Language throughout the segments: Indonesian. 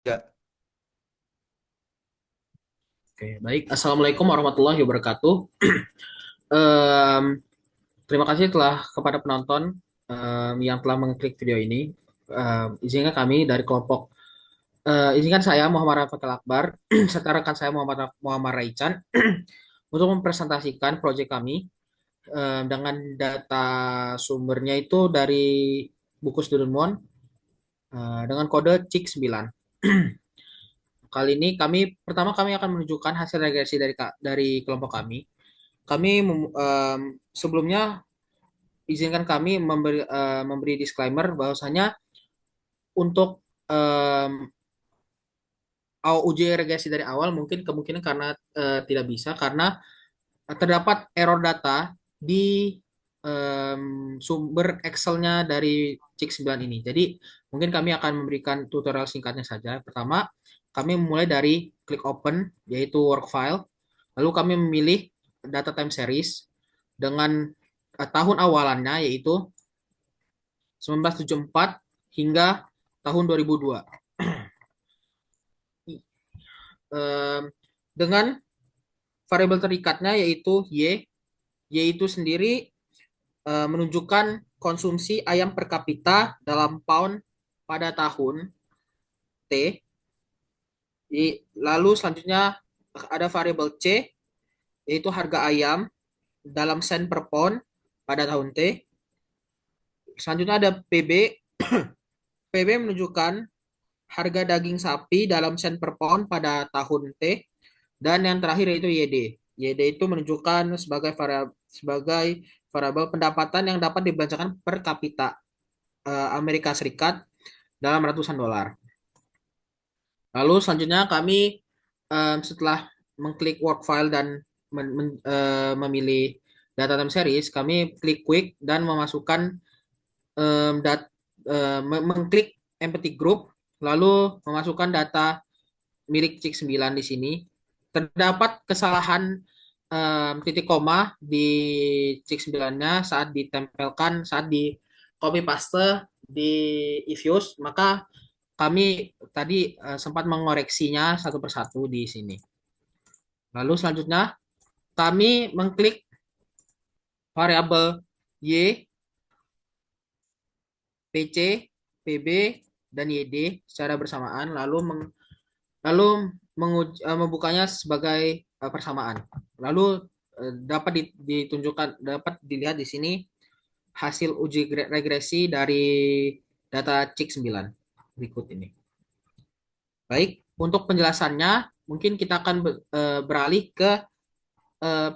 Ya, Oke, baik. Assalamualaikum warahmatullahi wabarakatuh. Em, Terima kasih telah kepada penonton yang telah mengklik video ini. Izinkan kami dari kelompok, izinkan saya Muhammad Rafathal Akbar serta rekan saya Muhammad Raichan untuk mempresentasikan proyek kami dengan data sumbernya itu dari buku Student One dengan kode CIK 9. Kali ini kami akan menunjukkan hasil regresi dari kelompok kami. Sebelumnya izinkan kami memberi disclaimer bahwasanya untuk uji regresi dari awal mungkin kemungkinan karena tidak bisa karena terdapat error data di sumber Excel-nya dari CIK 9 ini. Jadi mungkin kami akan memberikan tutorial singkatnya saja. Pertama, kami memulai dari klik open yaitu work file. Lalu kami memilih data time series dengan tahun awalannya yaitu 1974 hingga tahun 2002. Em, dengan variabel terikatnya yaitu Y, Y itu sendiri menunjukkan konsumsi ayam per kapita dalam pound pada tahun T. Lalu selanjutnya ada variabel C yaitu harga ayam dalam sen per pound pada tahun T. Selanjutnya ada PB. PB menunjukkan harga daging sapi dalam sen per pound pada tahun T. Dan yang terakhir yaitu YD. YD itu menunjukkan sebagai variabel pendapatan yang dapat dibelanjakan per kapita Amerika Serikat dalam ratusan dolar. Lalu selanjutnya kami setelah mengklik work file dan memilih data time series, kami klik quick dan memasukkan um, dat, mengklik empty group, lalu memasukkan data milik CIK 9 di sini. Terdapat kesalahan titik koma di CIK 9-nya saat di copy paste di Evious, maka kami tadi sempat mengoreksinya satu persatu di sini. Lalu selanjutnya kami mengklik variabel Y, PC, PB, dan YD secara bersamaan lalu membukanya sebagai persamaan. Lalu dapat dilihat di sini hasil uji regresi dari data CIK 9 berikut ini. Baik, untuk penjelasannya mungkin kita akan beralih ke eh,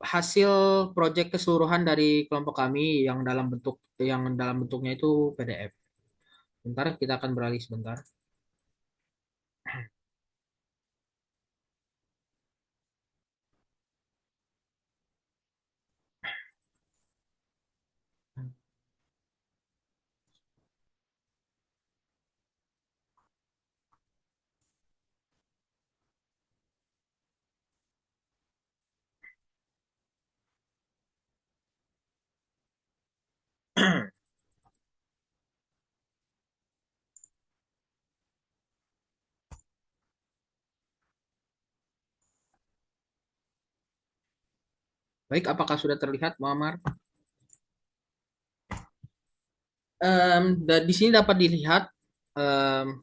hasil proyek keseluruhan dari kelompok kami yang dalam bentuknya itu PDF. Bentar, kita akan beralih sebentar. Baik, apakah sudah terlihat, Muhammad? Dan di sini dapat dilihat em,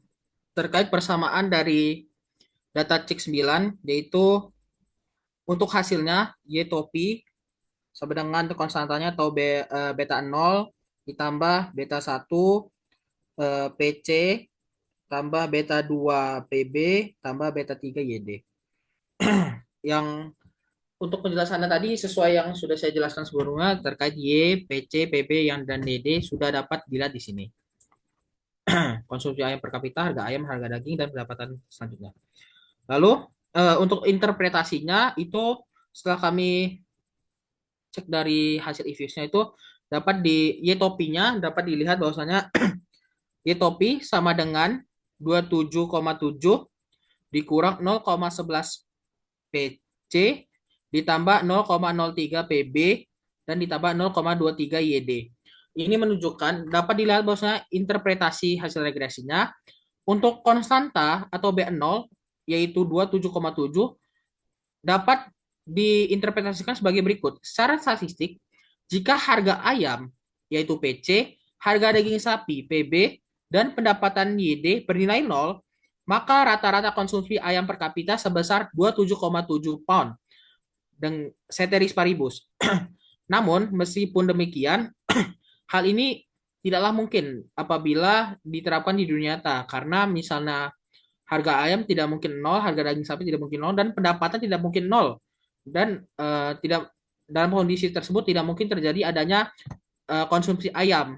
terkait persamaan dari data CIK 9, yaitu untuk hasilnya Y topi sama dengan konstantanya atau beta 0 ditambah beta 1 PC tambah beta 2 PB tambah beta 3 YD. Yang untuk penjelasannya tadi sesuai yang sudah saya jelaskan sebelumnya terkait Y, PC, PB yang dan DD sudah dapat dilihat di sini. Konsumsi ayam per kapita, harga ayam, harga daging, dan pendapatan selanjutnya. Lalu untuk interpretasinya itu setelah kami cek dari hasil EVIUS-nya itu dapat di Y topinya dapat dilihat bahwasanya Y topi sama dengan 27,7 dikurang 0,11 PC ditambah 0,03 PB dan ditambah 0,23 YD. Ini menunjukkan dapat dilihat bahwasanya interpretasi hasil regresinya Untuk konstanta atau B0 yaitu 27,7 dapat diinterpretasikan sebagai berikut. Secara statistik, jika harga ayam yaitu PC, harga daging sapi PB, dan pendapatan YD bernilai nol, maka rata-rata konsumsi ayam per kapita sebesar 27,7 pound dan ceteris paribus. Namun, meskipun demikian, hal ini tidaklah mungkin apabila diterapkan di dunia nyata karena misalnya harga ayam tidak mungkin nol, harga daging sapi tidak mungkin nol, dan pendapatan tidak mungkin nol. Dan tidak dalam kondisi tersebut tidak mungkin terjadi adanya konsumsi ayam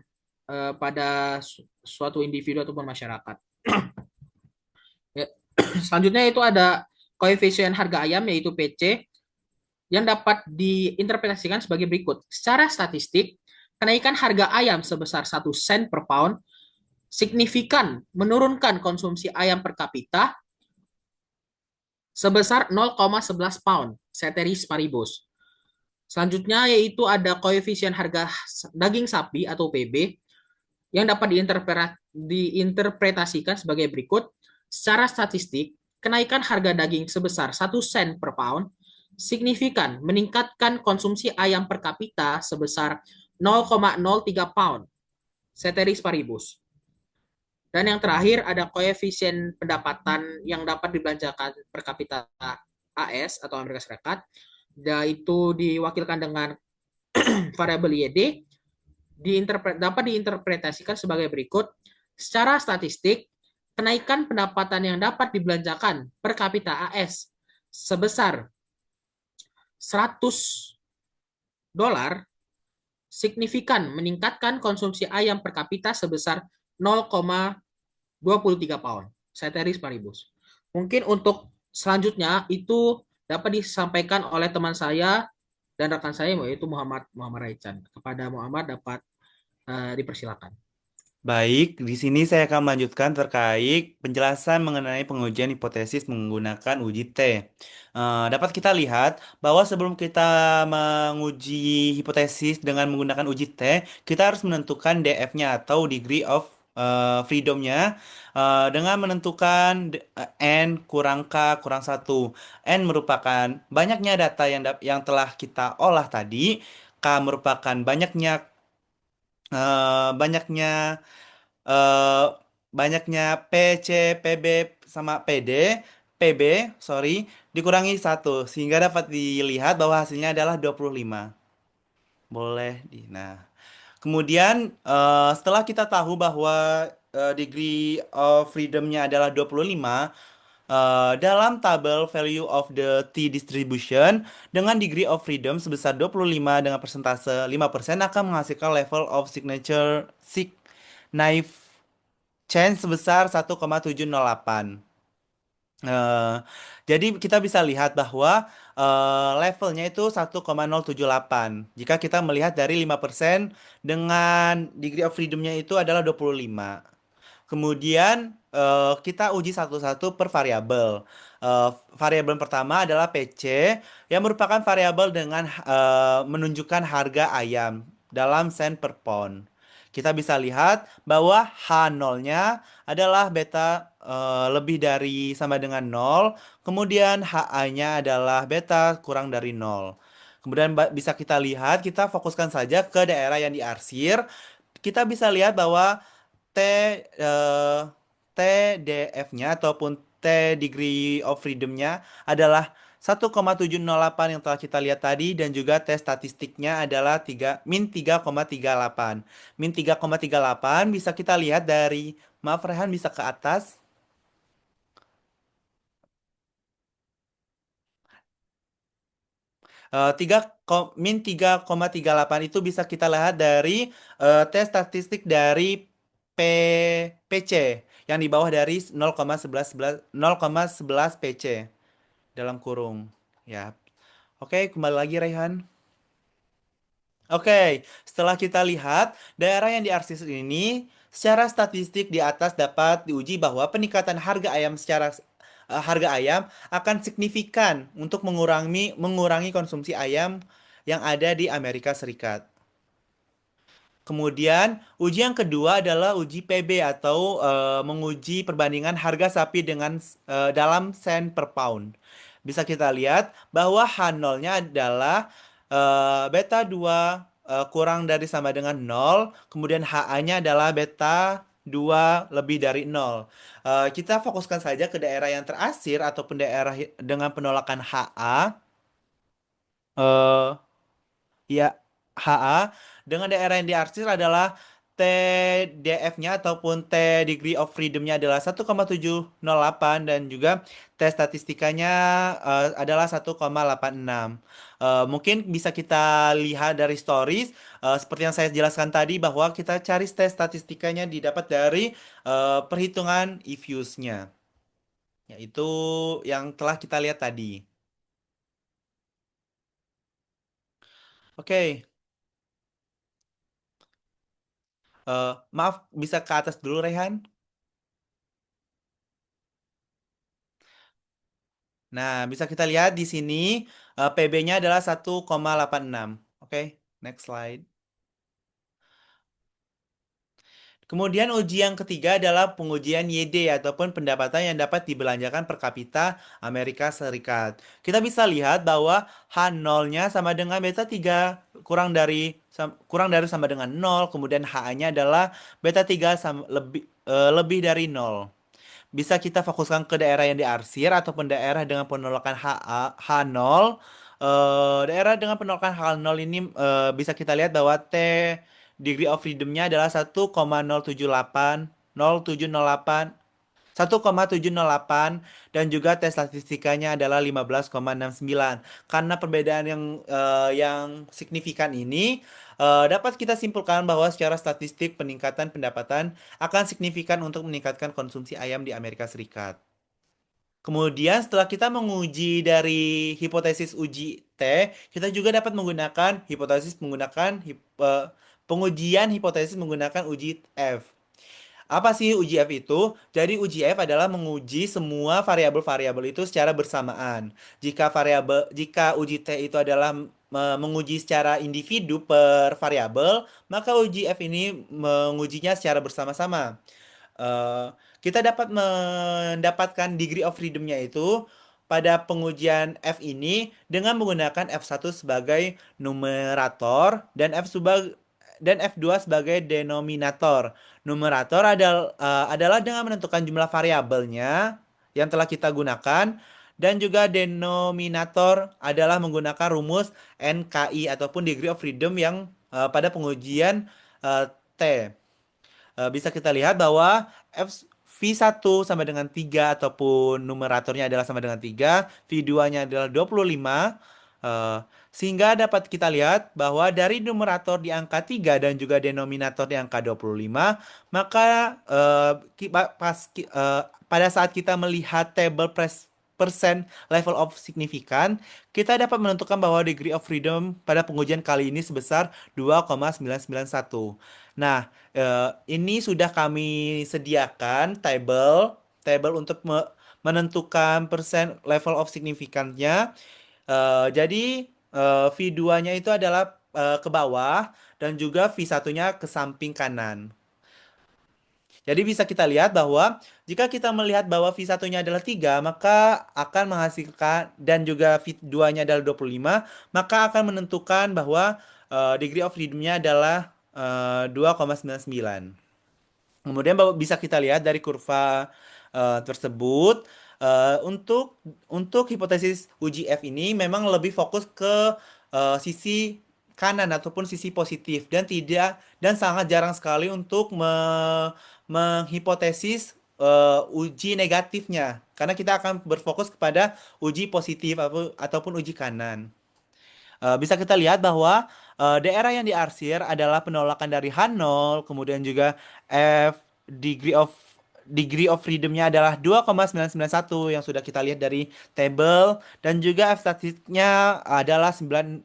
pada suatu individu ataupun masyarakat. Ya. Selanjutnya itu ada koefisien harga ayam yaitu PC yang dapat diinterpretasikan sebagai berikut. Secara statistik, kenaikan harga ayam sebesar 1 sen per pound signifikan menurunkan konsumsi ayam per kapita sebesar 0,11 pound, ceteris paribus. Selanjutnya yaitu ada koefisien harga daging sapi atau PB yang dapat diinterpretasikan sebagai berikut. Secara statistik, kenaikan harga daging sebesar 1 sen per pound signifikan meningkatkan konsumsi ayam per kapita sebesar 0,03 pound, ceteris paribus. Dan yang terakhir ada koefisien pendapatan yang dapat dibelanjakan per kapita AS atau Amerika Serikat, yaitu diwakilkan dengan variabel YD, dapat diinterpretasikan sebagai berikut. Secara statistik, kenaikan pendapatan yang dapat dibelanjakan per kapita AS sebesar 100 dolar signifikan meningkatkan konsumsi ayam per kapita sebesar 0,23 pound, ceteris paribus. Mungkin untuk selanjutnya itu dapat disampaikan oleh teman saya dan rekan saya yaitu Muhammad Muhammad Raichan. Kepada Muhammad dapat dipersilakan. Baik, di sini saya akan melanjutkan terkait penjelasan mengenai pengujian hipotesis menggunakan uji T. Dapat kita lihat bahwa sebelum kita menguji hipotesis dengan menggunakan uji T, kita harus menentukan DF-nya atau degree of freedom-nya dengan menentukan N kurang K kurang 1. N merupakan banyaknya data yang telah kita olah tadi. K merupakan banyaknya eh banyaknya PC, PB sama PB, sorry, dikurangi 1 sehingga dapat dilihat bahwa hasilnya adalah 25. Boleh Nah, kemudian setelah kita tahu bahwa degree of freedom-nya adalah 25, dalam tabel value of the T distribution dengan degree of freedom sebesar 25 dengan persentase 5% akan menghasilkan level of signature knife change sebesar 1,708. Eh, jadi kita bisa lihat bahwa levelnya itu 1,078. Jika kita melihat dari 5% dengan degree of freedom-nya itu adalah 25. Kemudian kita uji satu-satu per variabel. Variabel pertama adalah PC yang merupakan variabel dengan menunjukkan harga ayam dalam sen per pound. Kita bisa lihat bahwa H0-nya adalah beta lebih dari sama dengan 0. Kemudian HA-nya adalah beta kurang dari 0. Kemudian bisa kita lihat, kita fokuskan saja ke daerah yang diarsir. Kita bisa lihat bahwa T eh, TDF-nya ataupun T degree of freedom-nya adalah 1,708 yang telah kita lihat tadi dan juga T statistiknya adalah min 3,38. Min 3,38 bisa kita lihat dari, maaf Rehan bisa ke atas. Min 3,38 itu bisa kita lihat dari tes statistik dari P, PC yang di bawah dari 0,11 PC dalam kurung. Ya. Oke, kembali lagi Raihan. Oke, setelah kita lihat daerah yang diarsir ini secara statistik di atas dapat diuji bahwa peningkatan harga ayam akan signifikan untuk mengurangi konsumsi ayam yang ada di Amerika Serikat. Kemudian uji yang kedua adalah uji PB atau menguji perbandingan harga sapi dengan dalam sen per pound. Bisa kita lihat bahwa H0-nya adalah beta 2 kurang dari sama dengan nol, kemudian HA-nya adalah beta 2 lebih dari nol. Kita fokuskan saja ke daerah yang terasir ataupun daerah dengan penolakan HA. Ya, HA dengan daerah yang diarsir adalah TDF-nya ataupun T degree of freedom-nya adalah 1,708 dan juga T statistikanya adalah 1,86. Mungkin bisa kita lihat dari stories seperti yang saya jelaskan tadi bahwa kita cari T statistikanya didapat dari perhitungan if-use-nya, yaitu yang telah kita lihat tadi. Oke, maaf bisa ke atas dulu Rehan. Nah, bisa kita lihat di sini PB-nya adalah 1,86. Oke, next slide. Kemudian uji yang ketiga adalah pengujian YD ataupun pendapatan yang dapat dibelanjakan per kapita Amerika Serikat. Kita bisa lihat bahwa H0-nya sama dengan beta 3 kurang dari sama dengan nol. Kemudian HA-nya adalah beta 3 lebih dari nol. Bisa kita fokuskan ke daerah yang diarsir ataupun daerah dengan penolakan H0. Daerah dengan penolakan H0 ini bisa kita lihat bahwa T degree of freedom-nya adalah 1,078 1,708 dan juga tes statistikanya adalah 15,69. Karena perbedaan yang signifikan ini dapat kita simpulkan bahwa secara statistik peningkatan pendapatan akan signifikan untuk meningkatkan konsumsi ayam di Amerika Serikat. Kemudian setelah kita menguji dari hipotesis uji T, kita juga dapat menggunakan pengujian hipotesis menggunakan uji F. Apa sih uji F itu? Jadi uji F adalah menguji semua variabel-variabel itu secara bersamaan. Jika uji T itu adalah menguji secara individu per variabel, maka uji F ini mengujinya secara bersama-sama. Eh, kita dapat mendapatkan degree of freedom-nya itu pada pengujian F ini dengan menggunakan F1 sebagai numerator dan F2 sebagai denominator. Numerator adalah dengan menentukan jumlah variabelnya yang telah kita gunakan dan juga denominator adalah menggunakan rumus NKI ataupun degree of freedom yang pada pengujian T. Bisa kita lihat bahwa V1 sama dengan 3 ataupun numeratornya adalah sama dengan 3, V2-nya adalah 25. eh, Sehingga dapat kita lihat bahwa dari numerator di angka 3 dan juga denominator di angka 25, maka pada saat kita melihat table persen level of signifikan, kita dapat menentukan bahwa degree of freedom pada pengujian kali ini sebesar 2,991. Nah, ini sudah kami sediakan table untuk menentukan persen level of signifikannya. Jadi V2-nya itu adalah ke bawah dan juga V1-nya ke samping kanan. Jadi bisa kita lihat bahwa jika kita melihat bahwa V1-nya adalah 3, maka akan menghasilkan dan juga V2-nya adalah 25, maka akan menentukan bahwa degree of freedom-nya adalah 2,99. Kemudian bisa kita lihat dari kurva tersebut untuk hipotesis uji F ini memang lebih fokus ke sisi kanan ataupun sisi positif dan sangat jarang sekali untuk menghipotesis uji negatifnya karena kita akan berfokus kepada uji positif ataupun uji kanan. Bisa kita lihat bahwa daerah yang diarsir adalah penolakan dari H0, kemudian juga F degree of degree of freedom-nya adalah 2,991 yang sudah kita lihat dari table dan juga F statistiknya adalah 9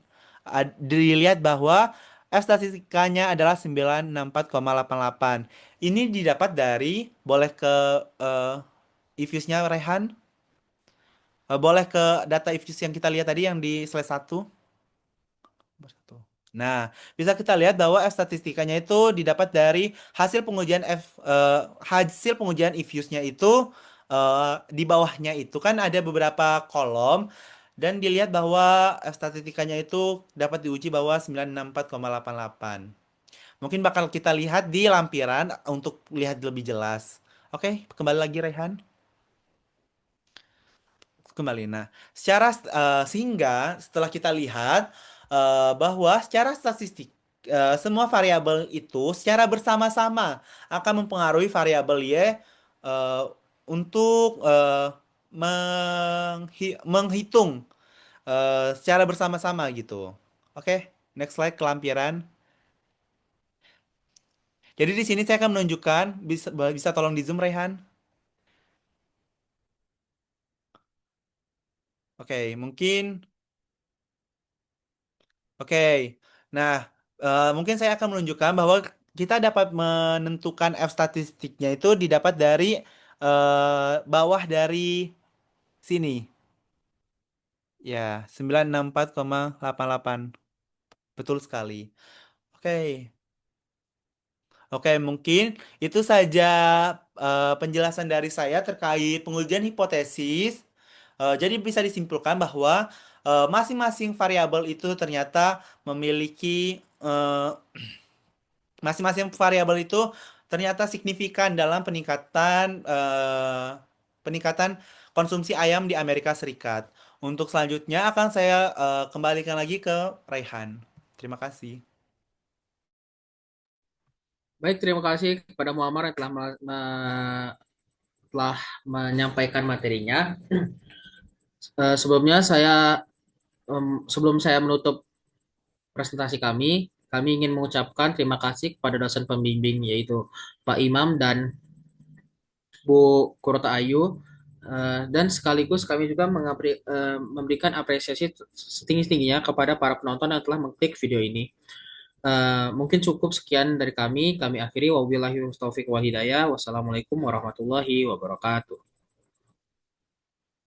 dilihat bahwa F statistikanya adalah 964,88. Ini didapat dari boleh ke if-use-nya Rehan? Boleh ke data if-use yang kita lihat tadi yang di slide 1. Nah, bisa kita lihat bahwa F statistikanya itu didapat dari hasil pengujian hasil pengujian if-use-nya itu di bawahnya itu kan ada beberapa kolom dan dilihat bahwa F statistikanya itu dapat diuji bahwa 964,88. Mungkin bakal kita lihat di lampiran untuk lihat lebih jelas. Oke, kembali lagi Rehan. Kembali. Nah, sehingga setelah kita lihat bahwa secara statistik semua variabel itu secara bersama-sama akan mempengaruhi variabel Y untuk menghitung secara bersama-sama gitu. Oke, next slide kelampiran. Jadi di sini saya akan menunjukkan bisa bisa tolong di zoom Rehan. Oke, mungkin. Oke, nah mungkin saya akan menunjukkan bahwa kita dapat menentukan F statistiknya itu didapat dari bawah dari sini. Ya, 964,88. Betul sekali. Oke, oke, mungkin itu saja penjelasan dari saya terkait pengujian hipotesis. Jadi bisa disimpulkan bahwa masing-masing variabel itu ternyata memiliki masing-masing variabel itu ternyata signifikan dalam peningkatan konsumsi ayam di Amerika Serikat. Untuk selanjutnya akan saya kembalikan lagi ke Raihan. Terima kasih. Baik, terima kasih kepada Muammar yang telah menyampaikan materinya. Sebelum saya menutup presentasi kami ingin mengucapkan terima kasih kepada dosen pembimbing yaitu Pak Imam dan Bu Kurota Ayu. Dan sekaligus kami juga memberikan apresiasi setinggi-tingginya kepada para penonton yang telah mengklik video ini. Mungkin cukup sekian dari kami. Kami akhiri wabillahi taufiq wal hidayah. Wassalamualaikum warahmatullahi wabarakatuh.